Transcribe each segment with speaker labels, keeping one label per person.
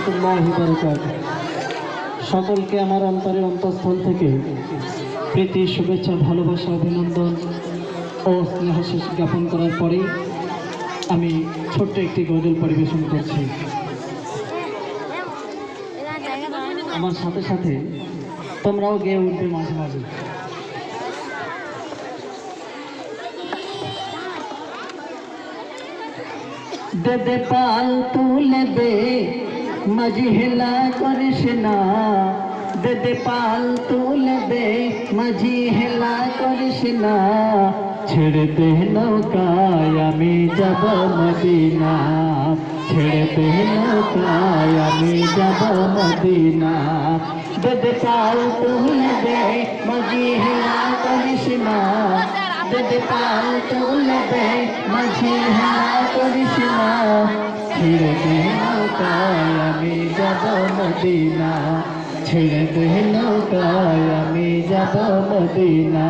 Speaker 1: রহমতুল্লাহি বারাকাতুহু। সকলকে আমার অন্তরের অন্তঃস্থল থেকে প্রীতি, শুভেচ্ছা, ভালোবাসা, অভিনন্দন ও স্নেহ জ্ঞাপন করার পরে আমি ছোট্ট একটি গজল পরিবেশন করছি। আমার সাথে সাথে তোমরাও গেয়ে উঠবে মাঝে মাঝে। দে দে পাল তুলে দে মাঝি হেলা করিস না, দে দে পাল তুলে দে মাঝি হেলা করিস না, ছেড়ে দে নৌকায় আমি যাব মদিনা, ছেড়ে দে নৌকায় আমি যাব মদিনা। দে দে পাল তুলে দে মাঝি হেলা করিস না, দে দে পাল তুলে দে মাঝি হেলা করিস না, ছেড়ে দে নৌকায় আমি যাব মদিনা, ছেড়ে দে নৌকায় আমি যাব মদিনা।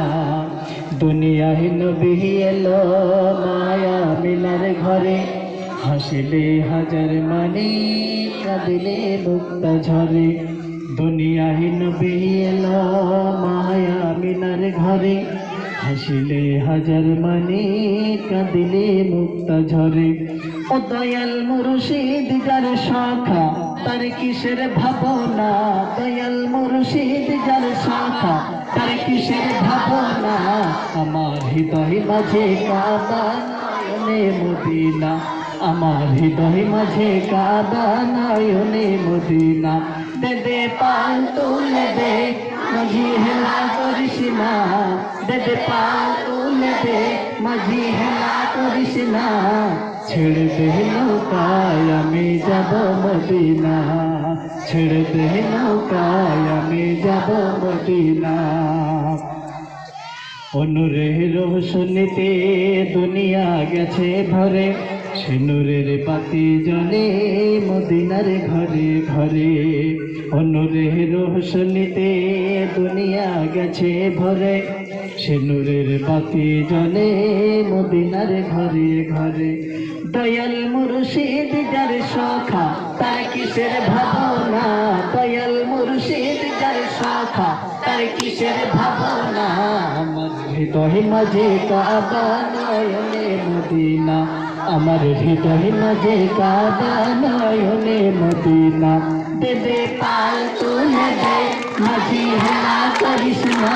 Speaker 1: দুনিয়ায় নবী এলো মায়া মিলার ঘরে, হাসিলে হাজার মানি কাঁদিলে মুক্তা ঝরে। দুনিয়ায় নবী এলো মায়া মিলার ঘরে, হাসিলে হাজার মানি কাঁদিলে মুক্তা ঝরে। ও দয়াল মুর্শিদ যার শাখা তার কিসের ভাবনা, দয়াল মুর্শিদ যার শাখা তার কিসের ভাবনা। আমার হৃদয় মাঝে কাবা নয়নে মদিনা, আমার হৃদয় মাঝে কাবা নয়নে মদিনা। দে দে পাল তুলে দে মাঝি হেলা করিস না, দে দে পাল তুলে দে মাঝি হেলা করিস না, ছেড়ে দে নৌকায় আমি যাব মদিনা, ছেড়ে দে নৌকায় আমি যাব মদিনা। অনুরের রোশনীতে দুনিয়া গেছে ভরে, সে নূরের বাতি জ্বলে মদিনার ঘরে ঘরে। অনুরের রোশনীতে দুনিয়া গেছে ভরে, সে নূরের বাতি জ্বলে মদিনার ঘরে ঘরে। দয়াল মুর্শিদ যার শাখা তার কিসের ভাবনা, দয়াল মুর্শিদ যার শাখা তার কিসের ভাবনা। আমার হৃদয় মাঝে কাবা নয়নে মদিনা, আমার হৃদয় মাঝে কাবা নয়নে মদিনা। দে দে পাল তুলে দে মাঝি হেলা করিস না,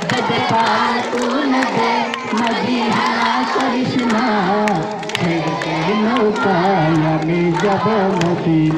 Speaker 1: দে দে পাল তুলে দে মাঝি হেলা করিস না, ছেড়ে দে নৌকায় আমি যাব মদিনা।